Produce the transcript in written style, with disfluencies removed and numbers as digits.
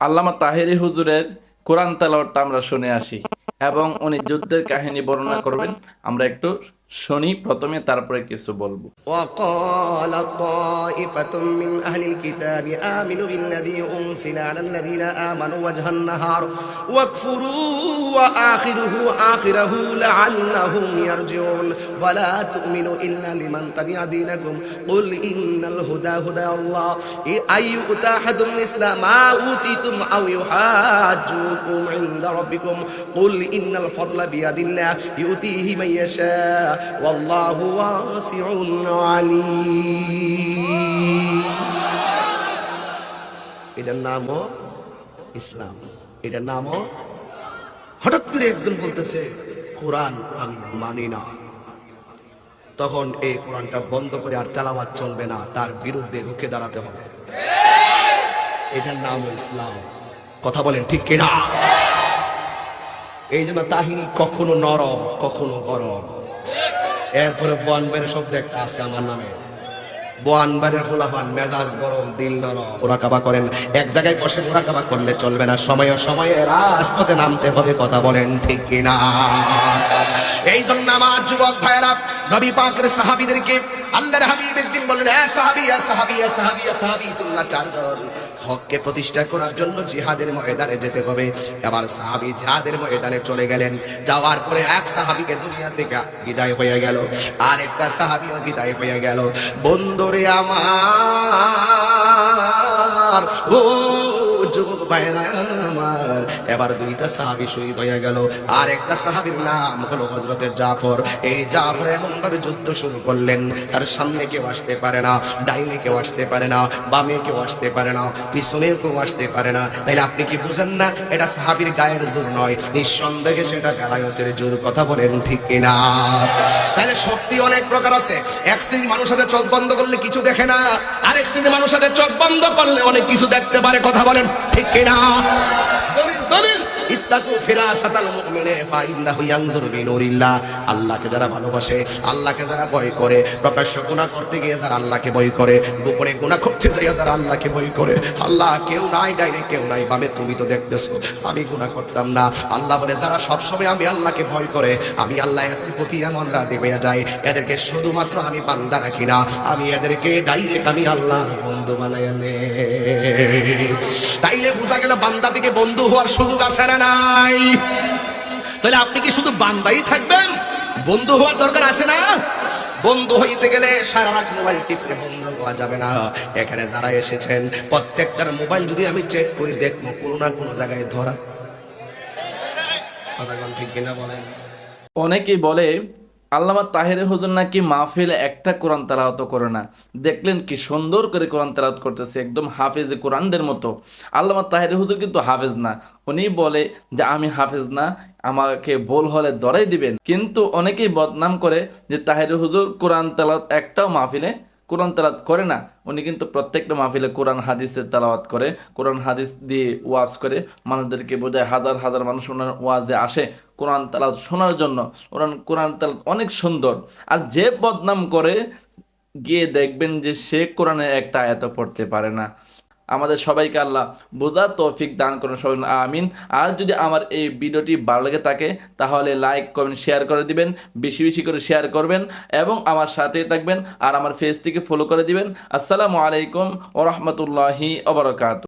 আল্লামা তাহেরি হুজুরের কোরআন তেলাওয়াতটা আমরা শুনে আসি এবং উনি যুদ্ধের কাহিনী বর্ণনা করবেন। আমরা একটু শুনি প্রথমে, তারপরে কিছু বলবো। وقال طائفة من أهل الكتاب آمنوا بالذي أنزل على الذين آمنوا وجه النهار واكفروا آخره لعلهم يرجعون ولا تؤمنوا إلا لمن تبع دينكم قل إن الهدى هدى الله أن يؤتى أحد مثل ما أوتيتم أو يحاجوكم عند ربكم قل إن الفضل بيد الله يؤتيه من يشاء والله واسع عليم। এটার নামও ইসলাম, এটার নামও। হঠাৎ করে একজন বলতেছে কোরআন আমি মানি না, তখন এই কোরআনটা বন্ধ করে আর তেলাওয়াত চলবে না, তার বিরুদ্ধে রুখে দাঁড়াতে হবে। এটার নাম ইসলাম। কথা বলেন ঠিক কিনা? এই জন্য তাহিনী কখনো নরম কখনো গরম। এরপরে বোয়ানবাড়ির শব্দ একটা আছে আমার নামে, বোয়ানবাড়ির ফুলাফান মেজাজ গরম দিল নরম। মোরাকাবা করেন, এক জায়গায় বসে মোরাকাবা করলে চলবে না, সময়ে সময়ে রাজপথে নামতে হবে। কথা বলেন ঠিক কিনা? এই জন্য আমার যুবক ভাইয়েরা নবী পাকের সাহাবীদেরকে আল্লাহর হাবিব একদিন বললেন, এ সাহাবী ইয়া সাহাবী ইয়া সাহাবী ইয়া সাহাবী, তোমরা চারজন হককে প্রতিষ্ঠা করার জন্য জিহাদের ময়দানে যেতে হবে। এবার সাহাবী জিহাদের ময়দানে চলে গেলেন। যাওয়ার পরে এক সাহাবীকে দুনিয়া থেকে বিদায় হয়ে গেল, আর একটা সাহাবীও বিদায় হয়ে গেল। বন্ধুরে আমার, ও যুবক ভাইরা আমার, এবার দুইটা সাহাবী শহীদ হয়ে গেল। আর একটা সাহাবীর নাম হলো হযরতে জাফর। এই জাফর এমন ভাবে যুদ্ধ শুরু করলেন, তার সামনে কেউ আসতে পারে না, ডাইনে কেউ আসতে পারে না, বামে কেউ আসতে পারে না, পিছনে কেউ আসতে পারে না। তাইলে আপনি কি বুঝেন না এটা সাহাবীর গায়ের জোর নয়, নিঃসন্দেহে সেটা গালায়তের জোর। কথা বলেন ঠিক কিনা? তাহলে শক্তি অনেক প্রকার আছে। এক শ্রেণীর মানুষ সাথে চোখ বন্ধ করলে কিছু দেখে না, আরেক শ্রেণীর মানুষ সাথে চোখ বন্ধ করলে অনেক কিছু দেখতে পারে। কথা বলেন ঠিক কিনা? ইত্তাকু ফিরাসাতাল মুমিনে ফাইন্নাহু ইয়ানজুরু বিনুরিল্লাহ। আল্লাহকে যারা ভালোবাসে, আল্লাহকে যারা ভয় করে, প্রকাশ্য গুনাহ করতে গিয়ে যারা আল্লাহকে ভয় করে, গোপনে গুনাহ করতে গিয়ে যারা আল্লাহকে ভয় করে, আল্লাহ কেউ নাই ডাইনে কেউ নাই বামে, তুমি তো দেখতেছো আমি গুনাহ করতাম না। আল্লাহ বলে যারা সব সময় আমি আল্লাহকে ভয় করে, আমি আল্লাহ এদের প্রতি এমন রাজি হয়ে যায়, এদেরকে শুধুমাত্র আমি বান্দা রাখি না, আমি এদেরকে ডাইরেক্ট আমি আল্লাহর বন্ধু বানায় নেই। তাইলে বোঝা গেল বান্দা থেকে বন্ধু হওয়ার সুযোগ আছে না নাই? তাহলে আপনি কি শুধু বান্দাই থাকবেন? বন্ধু হওয়ার দরকার আছে না? বন্ধু হইতে গেলে সারা রাত মোবাইল টিপলে বন্ধু হওয়া যাবে না। এখানে যারা এসেছেন প্রত্যেকটার মোবাইল যদি আমি চেক করে দেখবো কোনো না কোনো জায়গায় ধরা। কথা ঠিক কিনা বলেন? অনেকেই বলে আল্লামা তাহেরি হুজুর নাকি মাহফিলে একটা কোরআন তেলাওয়াত করে না। দেখলেন কি সুন্দর করে কোরআন তেলাওয়াত করতেছে, একদম হাফেজ কোরআনদের মতো। আল্লামা তাহেরি হুজুর কিন্তু হাফেজ না। উনি বলে যে আমি হাফেজ না, আমাকে ভুল হলে ধরাই দিবেন। কিন্তু অনেকেই বদনাম করে যে তাহেরি হুজুর কোরআন তেলাওয়াত একটাও মাহফিলে কোরআন তেলাওয়াত করে না। উনি কিন্তু প্রত্যেকটা মাহফিলে কোরআন হাদিসের তেলাওয়াত করে, কোরআন হাদিস দিয়ে ওয়াজ করে, মানুষদেরকে বোঝায়। হাজার হাজার মানুষ ওনার ওয়াজে আসে কোরআন তেলাওয়াত শোনার জন্য। কোরআন তেলাওয়াত অনেক সুন্দর। আর যে বদনাম করে গিয়ে দেখবেন যে সে কোরআনের একটা আয়াতও পড়তে পারে না। আমাদের সবাইকে আল্লাহ বোঝার তৌফিক দান করুন, সবাই আমিন। আর যদি আমার এই ভিডিওটি ভালো লেগে থাকে তাহলে লাইক কমেন্ট শেয়ার করে দিবেন, বেশি বেশি করে শেয়ার করবেন এবং আমার সাথেই থাকবেন। আর আমার পেজটিকে ফলো করে দিবেন। আসসালামু আলাইকুম ওয়া রাহমাতুল্লাহি ওয়া বারাকাতুহু।